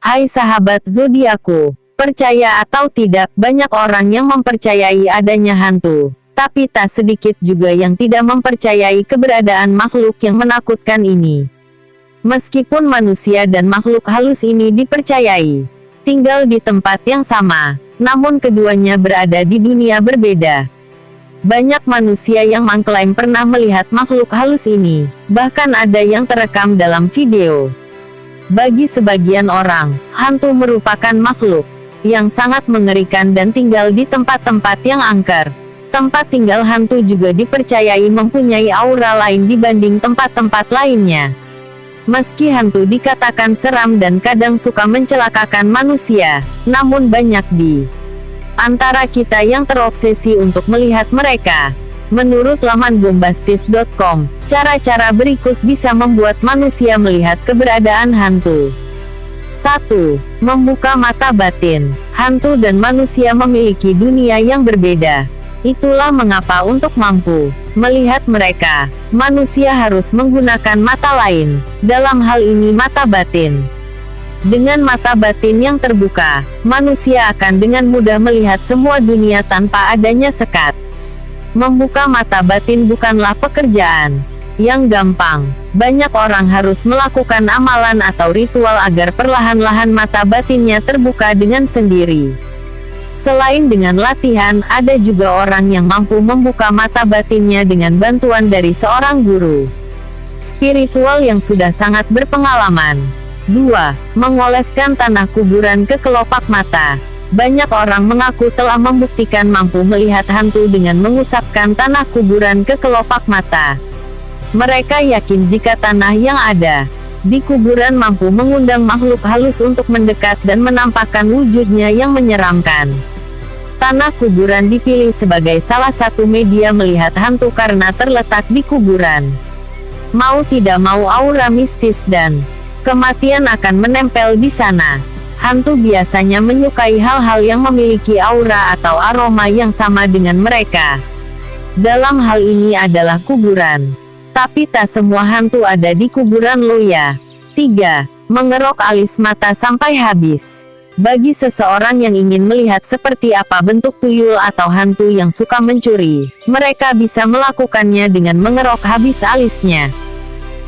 Hai sahabat zodiakku, percaya atau tidak, banyak orang yang mempercayai adanya hantu. Tapi tak sedikit juga yang tidak mempercayai keberadaan makhluk yang menakutkan ini. Meskipun manusia dan makhluk halus ini dipercayai tinggal di tempat yang sama, namun keduanya berada di dunia berbeda. Banyak manusia yang mengklaim pernah melihat makhluk halus ini, bahkan ada yang terekam dalam video. Bagi sebagian orang, hantu merupakan makhluk yang sangat mengerikan dan tinggal di tempat-tempat yang angker. Tempat tinggal hantu juga dipercayai mempunyai aura lain dibanding tempat-tempat lainnya. Meski hantu dikatakan seram dan kadang suka mencelakakan manusia, namun banyak di antara kita yang terobsesi untuk melihat mereka. Menurut laman bombastis.com, cara-cara berikut bisa membuat manusia melihat keberadaan hantu. 1. Membuka mata batin. Hantu dan manusia memiliki dunia yang berbeda. Itulah mengapa untuk mampu melihat mereka, manusia harus menggunakan mata lain, dalam hal ini mata batin. Dengan mata batin yang terbuka, manusia akan dengan mudah melihat semua dunia tanpa adanya sekat. Membuka mata batin bukanlah pekerjaan yang gampang. Banyak orang harus melakukan amalan atau ritual agar perlahan-lahan mata batinnya terbuka dengan sendiri. Selain dengan latihan, ada juga orang yang mampu membuka mata batinnya dengan bantuan dari seorang guru spiritual yang sudah sangat berpengalaman. 2. Mengoleskan tanah kuburan ke kelopak mata. Banyak orang mengaku telah membuktikan mampu melihat hantu dengan mengusapkan tanah kuburan ke kelopak mata. Mereka yakin jika tanah yang ada di kuburan mampu mengundang makhluk halus untuk mendekat dan menampakkan wujudnya yang menyeramkan. Tanah kuburan dipilih sebagai salah satu media melihat hantu karena terletak di kuburan. Mau tidak mau aura mistis dan kematian akan menempel di sana. Hantu biasanya menyukai hal-hal yang memiliki aura atau aroma yang sama dengan mereka. Dalam hal ini adalah kuburan. Tapi tak semua hantu ada di kuburan lo ya. 3. Mengerok alis mata sampai habis. Bagi seseorang yang ingin melihat seperti apa bentuk tuyul atau hantu yang suka mencuri, mereka bisa melakukannya dengan mengerok habis alisnya.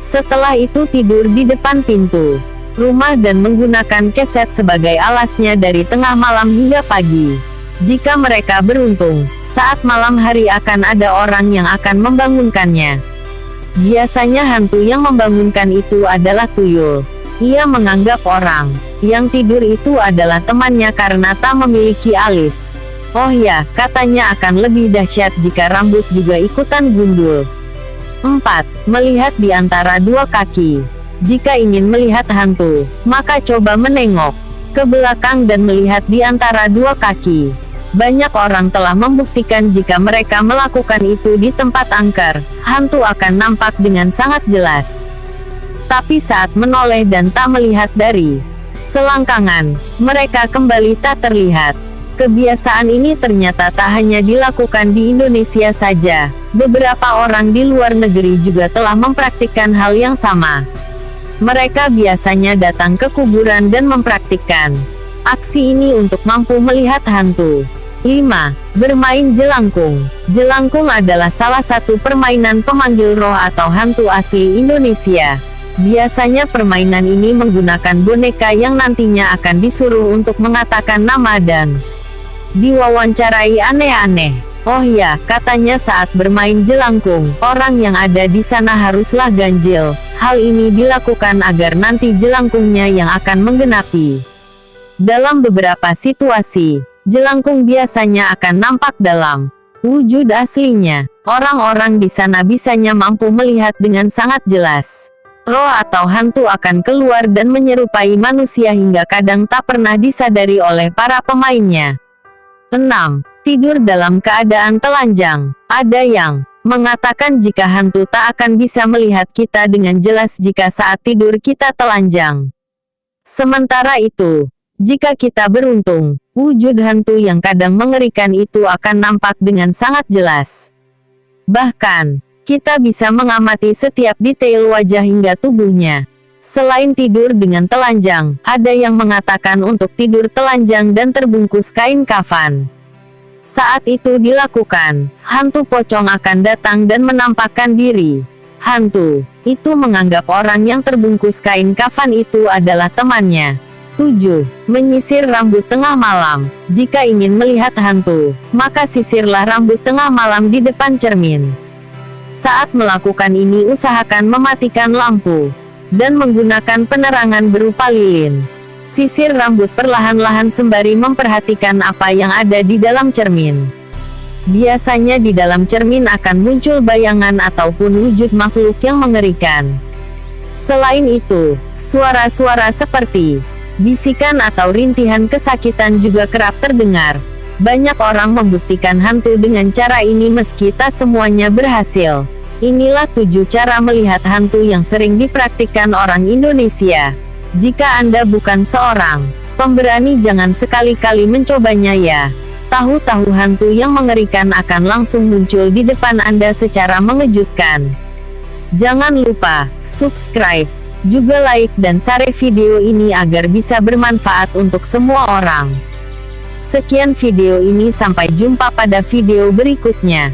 Setelah itu tidur di depan pintu rumah dan menggunakan keset sebagai alasnya dari tengah malam hingga pagi. Jika mereka beruntung, saat malam hari akan ada orang yang akan membangunkannya. Biasanya hantu yang membangunkan itu adalah tuyul. Ia menganggap orang yang tidur itu adalah temannya karena tak memiliki alis. Oh ya, katanya akan lebih dahsyat jika rambut juga ikutan gundul. 4. Melihat di antara dua kaki. Jika ingin melihat hantu, maka coba menengok ke belakang dan melihat di antara dua kaki. Banyak orang telah membuktikan jika mereka melakukan itu di tempat angker, hantu akan nampak dengan sangat jelas. Tapi saat menoleh dan tak melihat dari selangkangan, mereka kembali tak terlihat. Kebiasaan ini ternyata tak hanya dilakukan di Indonesia saja. Beberapa orang di luar negeri juga telah mempraktikkan hal yang sama. Mereka biasanya datang ke kuburan dan mempraktikkan aksi ini untuk mampu melihat hantu. 5. Bermain jelangkung. Jelangkung adalah salah satu permainan pemanggil roh atau hantu asli Indonesia. Biasanya permainan ini menggunakan boneka yang nantinya akan disuruh untuk mengatakan nama dan diwawancarai aneh-aneh. Oh ya, katanya saat bermain jelangkung, orang yang ada di sana haruslah ganjil. Hal ini dilakukan agar nanti jelangkungnya yang akan menggenapi. Dalam beberapa situasi, jelangkung biasanya akan nampak dalam wujud aslinya. Orang-orang di sana bisanya mampu melihat dengan sangat jelas. Roh atau hantu akan keluar dan menyerupai manusia hingga kadang tak pernah disadari oleh para pemainnya. 6. Tidur dalam keadaan telanjang. Ada yang mengatakan jika hantu tak akan bisa melihat kita dengan jelas jika saat tidur kita telanjang. Sementara itu, jika kita beruntung, wujud hantu yang kadang mengerikan itu akan nampak dengan sangat jelas. Bahkan, kita bisa mengamati setiap detail wajah hingga tubuhnya. Selain tidur dengan telanjang, ada yang mengatakan untuk tidur telanjang dan terbungkus kain kafan. Saat itu dilakukan, hantu pocong akan datang dan menampakkan diri. Hantu itu menganggap orang yang terbungkus kain kafan itu adalah temannya. 7. Menyisir rambut tengah malam. Jika ingin melihat hantu, maka sisirlah rambut tengah malam di depan cermin. Saat melakukan ini usahakan mematikan lampu dan menggunakan penerangan berupa lilin. Sisir rambut perlahan-lahan sembari memperhatikan apa yang ada di dalam cermin. Biasanya di dalam cermin akan muncul bayangan ataupun wujud makhluk yang mengerikan. Selain itu, suara-suara seperti bisikan atau rintihan kesakitan juga kerap terdengar. Banyak orang membuktikan hantu dengan cara ini meski tak semuanya berhasil. Inilah 7 cara melihat hantu yang sering dipraktikkan orang Indonesia. Jika Anda bukan seorang pemberani, jangan sekali-kali mencobanya ya. Tahu-tahu hantu yang mengerikan akan langsung muncul di depan Anda secara mengejutkan. Jangan lupa subscribe, juga like dan share video ini agar bisa bermanfaat untuk semua orang. Sekian video ini, sampai jumpa pada video berikutnya.